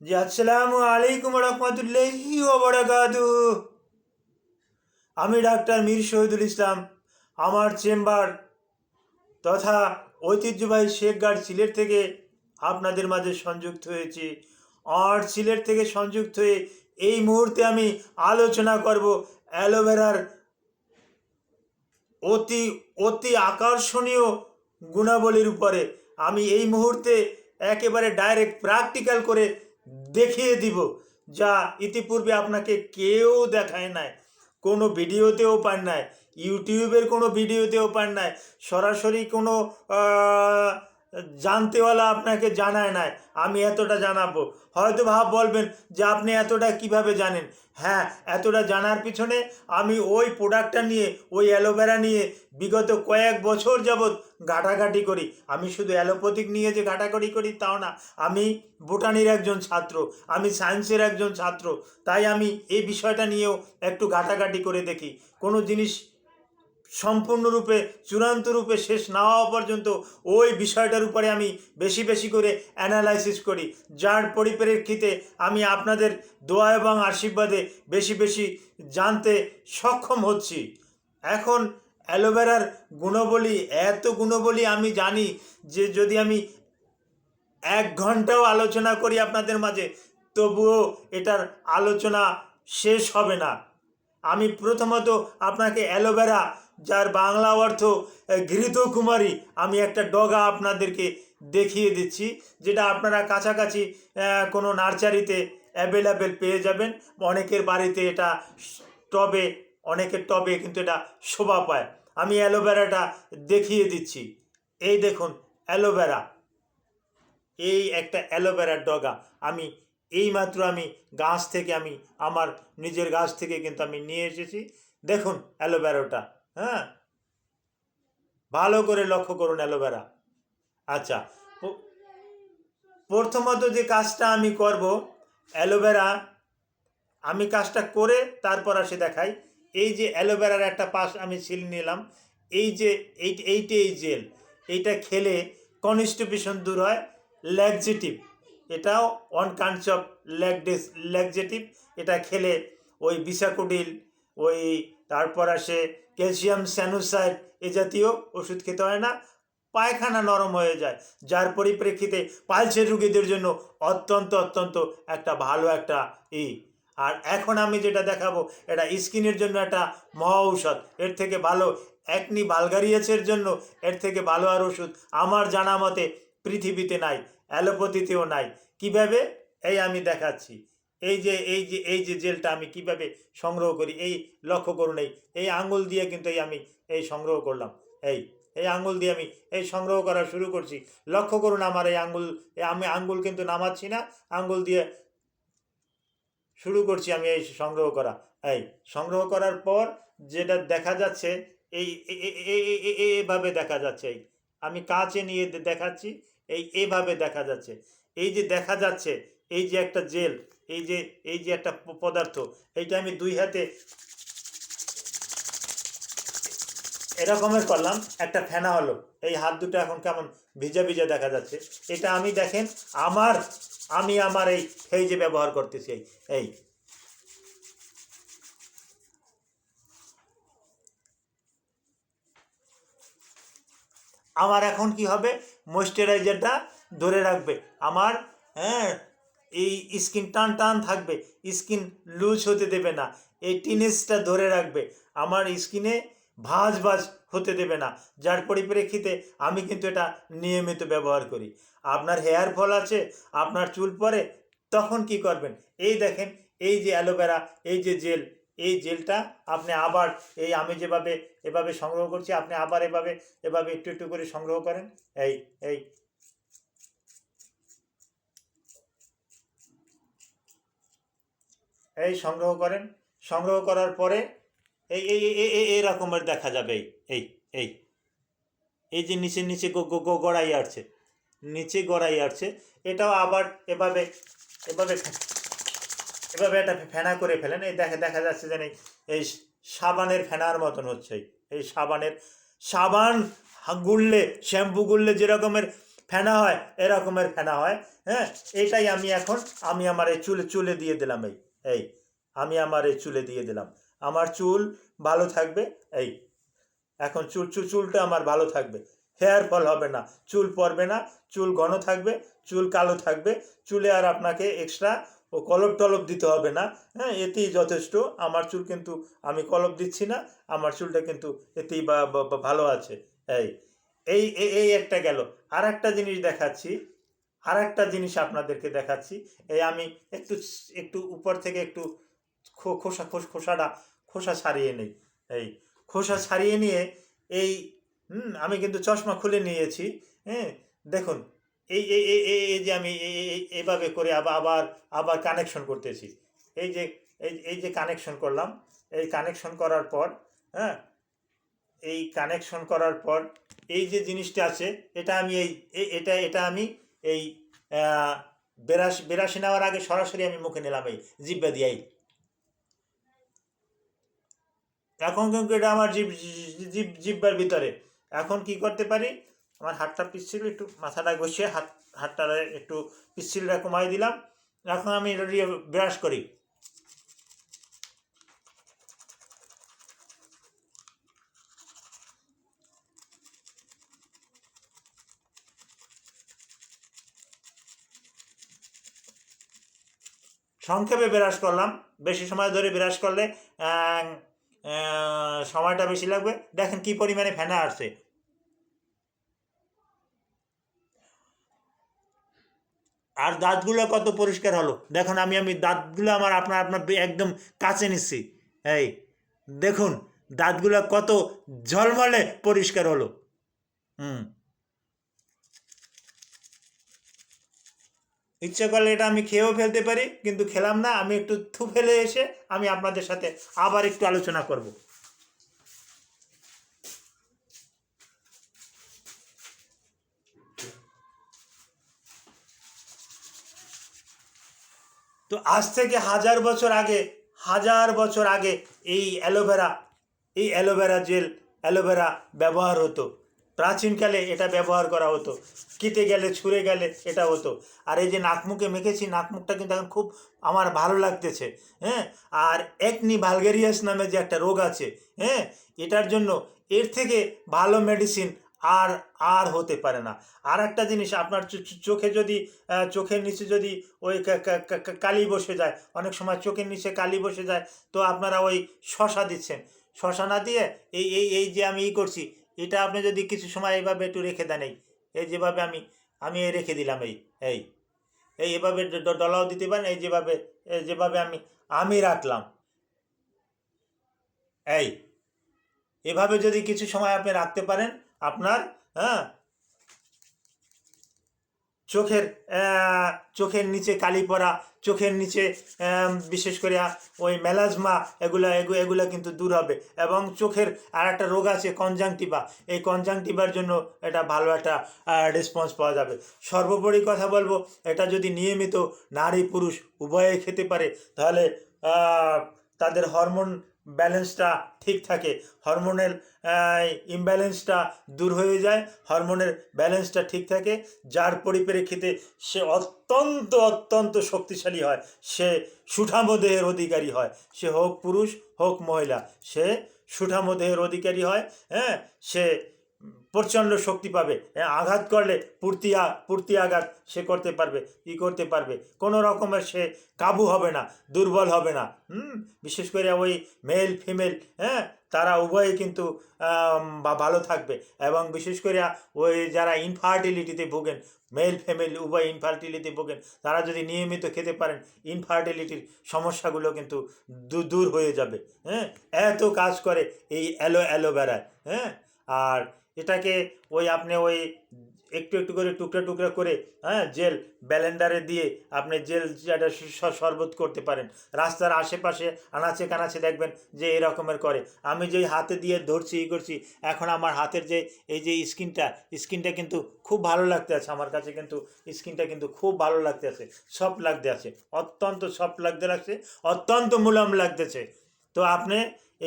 জি আসসালামু আলাইকুম রহমতুল্লাহি ওয়া বারাকাতুহু। আমি ডাক্তার মীর শহীদুল ইসলাম। আমার চেম্বার তথা ঐতিহ্যবাহী শেখগড় সিলেট থেকে আপনাদের মাঝে সংযুক্ত হয়েছি। আর সিলেট থেকে সংযুক্ত হয়ে এই মুহূর্তে আমি আলোচনা করব অ্যালোভেরার অতি অতি আকর্ষণীয় গুণাবলীর উপরে। আমি এই মুহূর্তে একেবারে ডাইরেক্ট প্র্যাকটিক্যাল করে দেখিয়ে দিব, যা ইতিপূর্বে আপনাকে কেউ দেখায় নাই, কোনো ভিডিওতেও পান নাই, ইউটিউবের কোনো ভিডিওতেও পান নাই, সরাসরি কোনো জানতেওয়ালা আপনাকে জানায় নাই। আমি এতটা জানাবো। হয়তো বলবেন যে আপনি এতটা কিভাবে জানেন। হ্যাঁ, এতটা জানার পিছনে আমি ওই প্রোডাক্টটা নিয়ে, ওই অ্যালোভেরা নিয়ে বিগত কয়েক বছর যাবৎ ঘাটাঘাটি করি। আমি শুধু অ্যালোপ্যাথিক নিয়ে যে ঘাটাঘাটি করি তাও না, আমি বোটানির একজন ছাত্র, আমি সায়েন্সের একজন ছাত্র। তাই আমি এই বিষয়টা নিয়েও একটু ঘাটাঘাটি করে দেখি। কোনো জিনিস সম্পূর্ণরূপে চূড়ান্ত রূপে শেষ না হওয়া পর্যন্ত ওই বিষয়টার উপরে আমি বেশি বেশি করে অ্যানালাইসিস করি, যার পরিপ্রেক্ষিতে আমি আপনাদের দোয়া এবং আশীর্বাদে বেশি বেশি জানতে সক্ষম হচ্ছি। এখন অ্যালোভেরার গুণাবলী, এত গুণাবলী আমি জানি যে যদি আমি 1 ঘন্টাও আলোচনা করি আপনাদের মাঝে, তবুও এটার আলোচনা শেষ হবে না। আমি প্রথমত আপনাকে অ্যালোভেরা, যার বাংলা অর্থ ঘৃতকুমারী, আমি একটা ডগা আপনাদেরকে দেখিয়ে দিচ্ছি, যেটা আপনারা কাছাকাছি কোনো নার্সারিতে অ্যাভেলেবেল পেয়ে যাবেন। অনেকের বাড়িতে এটা টবে, অনেকের টবে কিন্তু এটা শোভা পায়। আমি অ্যালোভেরাটা দেখিয়ে দিচ্ছি। এই দেখুন অ্যালোভেরা, এই একটা অ্যালোভেরার ডগা। আমি এইমাত্র আমি গাছ থেকে, আমি আমার নিজের গাছ থেকে কিন্তু আমি নিয়ে এসেছি। দেখুন অ্যালোভেরাটা, হ্যাঁ, ভালো করে লক্ষ্য করুন অ্যালোভেরা। আচ্ছা, প্রথমত যে কাজটা আমি করব, অ্যালোভেরা আমি কাজটা করে তারপর আসে দেখাই। এই যে অ্যালোভেরার একটা পাশ আমি ছিল নিলাম, এই যে এইটা এই জেল, এইটা খেলে কনস্টিপেশন দূর হয়, ল্যাক্সেটিভ, এটাও ওয়ান কাইন্ডস অফ ল্যাক্সেটিভ। এটা খেলে ওই বিসাকুডিল, ওই তারপর আসে ক্যালসিয়াম স্যানোসাইড, এ জাতীয় ওষুধ খেতে হয় না, পায়খানা নরম হয়ে যায়, যার পরিপ্রেক্ষিতে পাইলসের রোগীদের জন্য অত্যন্ত অত্যন্ত একটা ভালো একটা আর এখন আমি যেটা দেখাবো, এটা স্কিনের জন্য একটা মহা ঔষধ। এর থেকে ভালো অ্যাকনি ভালগারিয়াসের জন্য এর থেকে ভালো আর ওষুধ আমার জানা মতে পৃথিবীতে নাই, অ্যালোপ্যাথিতেও নাই। কিভাবে? এই আমি দেখাচ্ছি। এই যে জেলটা আমি কিভাবে সংগ্রহ করি, এই লক্ষ্য করুন। এই আঙুল দিয়ে কিন্তু আমি এই সংগ্রহ করলাম। এই আঙ্গুল দিয়ে আমি এই সংগ্রহ করা শুরু করছি। লক্ষ্য করুন আমার এই আঙ্গুল, আমি আঙ্গুল কিন্তু নামাচ্ছি না, আঙ্গুল দিয়ে শুরু করছি আমি এই সংগ্রহ করা। এই সংগ্রহ করার পর যেটা দেখা যাচ্ছে, এই এইভাবে দেখা যাচ্ছে। আমি কাছে নিয়ে দেখাচ্ছি, এইভাবে দেখা যাচ্ছে। এই যে দেখা যাচ্ছে, এই যে একটা জেল, এই যে একটা পদার্থ, এইটা আমি 2 হাতে এরকমের করলাম, একটা ফেনা হলো। এই হাত দুটো এখন কেমন ভিজা ভিজা দেখা যাচ্ছে। এটা আমি দেখেন আমি আমার এই যে ব্যবহার করতেছি, এই আমার এখন কি হবে, ময়েশ্চারাইজারটা ধরে রাখবে আমার। হ্যাঁ, এই স্কিন টান টান থাকবে, স্কিন লুজ হতে দেবে না, এই টিনেসটা ধরে রাখবে, আমার স্কিনে ভাঁজ ভাঁজ হতে দেবে না, যার পরিপ্রেক্ষিতে আমি কিন্তু এটা নিয়মিত ব্যবহার করি। আপনার হেয়ার ফল আছে, আপনার চুল পড়ে, তখন কি করবেন? এই দেখেন, এই যে অ্যালোভেরা, এই যে জেল, এই জেলটা আপনি আবার আমি যেভাবে এভাবে সংগ্রহ করছি, আপনি আবার এভাবে এভাবে একটু একটু করে সংগ্রহ করেন। এই এই এই সংগ্রহ করেন। সংগ্রহ করার পরে এই এই এই রকমের দেখা যাবে। এই এই এই যে নিচে নিচে গড়াই আসছে, নিচে গড়াই আসছে, এটাও আবার এভাবে এভাবে এভাবে একটা ফেনা করে ফেলেন। এই দেখা যাচ্ছে যেন এই সাবানের ফেনার মতন হচ্ছে। এই সাবান গুললে, শ্যাম্পু গুললে যে রকমের ফেনা হয়, এরকমের ফেনা হয়। হ্যাঁ, এইটাই আমি এখন আমি আমার এই চুলে দিয়ে দিলাম। এই আমি আমার এই চুলে দিয়ে দিলাম, আমার চুল ভালো থাকবে। এই এখন চুলটা আমার ভালো থাকবে, হেয়ার ফল হবে না, চুল পড়বে না, চুল ঘন থাকবে, চুল কালো থাকবে, চুলে আর আপনাকে এক্সট্রা ও কলপ টলপ দিতে হবে না। হ্যাঁ, এতেই যথেষ্ট। আমার চুল কিন্তু আমি কলপ দিচ্ছি না, আমার চুলটা কিন্তু এতেই ভালো আছে। এই এই এই একটা গেল। আর একটা জিনিস দেখাচ্ছি, আর একটা জিনিস আপনাদেরকে দেখাচ্ছি। এই আমি একটু একটু উপর থেকে একটু খোসা ছাড়িয়ে নেই। এই খোসা ছাড়িয়ে নিয়ে এই আমি কিন্তু চশমা খুলে নিয়েছি। হ্যাঁ, দেখুন এই যে আমি এইভাবে করে আবার আবার কানেকশন করতেছি। এই যে কানেকশন করলাম, এই কানেকশন করার পর, হ্যাঁ, এই কানেকশন করার পর এই যে জিনিসটা আছে, এটা আমি এটা আমি এই বেরাসি নেওয়ার আগে সরাসরি আমি মুখে নিলাম এই জিব্বা দিয়াই। এখন কিন্তু এটা আমার জিব্বার ভিতরে। এখন কি করতে পারি, আমার হাতটা পিচ্ছিল, একটু মাথাটা ঘষিয়ে হাতটা একটু পিচ্ছিলটা কমাই দিলাম। এখন আমি এটা দিয়ে ব্রাশ করি। সংক্ষেপে ব্রাশ করলাম, বেশি সময় ধরে ব্রাশ করলে সময়টা বেশি লাগবে। দেখেন কি পরিমাণে ফেনা আসছে। আর দাঁতগুলো কত পরিষ্কার হলো দেখুন। আমি দাঁতগুলো আমার আপনার একদম কাছে নিচ্ছি। এই দেখুন দাঁতগুলো কত ঝলমলে পরিষ্কার হলো। হুম, ইচ্ছে করলে এটা আমি খেয়েও ফেলতে পারি, কিন্তু খেলাম না। আমি একটু থু ফেলে এসে আমি আপনাদের সাথে আবার একটু আলোচনা করব। তো আজ থেকে হাজার বছর আগে এই অ্যালোভেরা জেল, অ্যালোভেরা ব্যবহার হতো। প্রাচীনকালে এটা ব্যবহার করা হতো, কেটে গেলে ছুঁড়ে গেলে এটা হতো। আর এই যে নাকমুখে মেখেছি, নাকমুখটা কিন্তু এখন খুব আমার ভালো লাগতেছে। হ্যাঁ, আর একনি ভালগেরিয়াস নামে যে একটা রোগ আছে, হ্যাঁ, এটার জন্য এর থেকে ভালো মেডিসিন আর আর হতে পারে না। আর একটা জিনিস, আপনার চোখে যদি চোখের নিচে যদি ওই কালি বসে যায়, অনেক সময় চোখের নিচে কালি বসে যায়, তো আপনারা ওই শশা দিচ্ছেন। শশা না দিয়ে এই যে আমি করছি, এটা আপনি যদি কিছু সময় এইভাবে একটু রেখে দেন, এই যেভাবে আমি আমি রেখে দিলাম, এই এভাবে ডলাও দিতে পারেন। যেভাবে আমি আমি রাখলাম, এই এভাবে যদি কিছু সময় আপনি রাখতে পারেন, আপনার, হ্যাঁ, চোখের চোখের নিচে কালি পড়া, চোখের নিচে বিশেষ করে ওই মেলাজমা, এগুলা কিন্তু দূর হবে। এবং চোখের আর একটা রোগ আছে কনজাংটিভা, এই কনজাংটিভার জন্য এটা ভালো একটা রেসপন্স পাওয়া যাবে। সর্বোপরি কথা বলবো, এটা যদি নিয়মিত নারী পুরুষ উভয়ে খেতে পারে, তাহলে তাদের হরমোন ব্যালেন্সটা ঠিক থাকে, হরমোনাল ইমব্যালেন্সটা দূর হয়ে যায়, হরমোনের ব্যালেন্সটা ঠিক থাকে, যার পরিপ্রেক্ষিতে সে অত্যন্ত শক্তিশালী হয়, সে সুঠাম দেহের অধিকারী হয়। সে হোক পুরুষ হোক মহিলা, সে সুঠাম দেহের অধিকারী হয়। হ্যাঁ, সে প্রচণ্ড শক্তি পাবে। আঘাত করলে পূর্তি আঘাত সে করতে পারবে, করতে পারবে, কোনো রকমের সে কাবু হবে না, দুর্বল হবে না। বিশেষ করে ওই মেল ফিমেল, হ্যাঁ, তারা উভয়ে কিন্তু ভালো থাকবে। এবং বিশেষ করে ওই যারা ইনফার্টিলিটিতে ভোগেন, মেল ফিমেল উভয় ইনফার্টিলিটি ভোগেন, তারা যদি নিয়মিত খেতে পারেন, ইনফার্টিলিটির সমস্যাগুলো কিন্তু দূর হয়ে যাবে। হ্যাঁ, এত কাজ করে এই অ্যালোভেরায়। হ্যাঁ, আর এটাকে ওই আপনি ওই একটু একটু করে টুকরা করে, হ্যাঁ, জেল ব্লেন্ডারে দিয়ে আপনি যেটা শরবত করতে পারেন। রাস্তার আশেপাশে আনাচে কানাচে দেখবেন যে এরকমের করে। আমি যেই হাতে দিয়ে ধরছি করছি, এখন আমার হাতের যে এই যে স্কিনটা কিন্তু খুব ভালো লাগতে আছে। আমার কাছে কিন্তু স্কিনটা কিন্তু খুব ভালো লাগতে আছে, সফট লাগতে আছে, অত্যন্ত সফট লাগতে লাগছে, অত্যন্ত মুলায়ম লাগতেছে। তো আপনি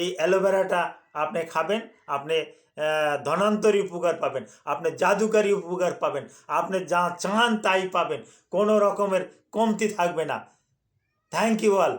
এই অ্যালোভেরাটা আপনি খাবেন, আপনি ধনান্তরী উপকার পাবেন, আপনি জাদুকারী উপকার পাবেন, আপনি যা চান তাই পাবেন, কোনো রকমের কমতি থাকবে না। Thank you all.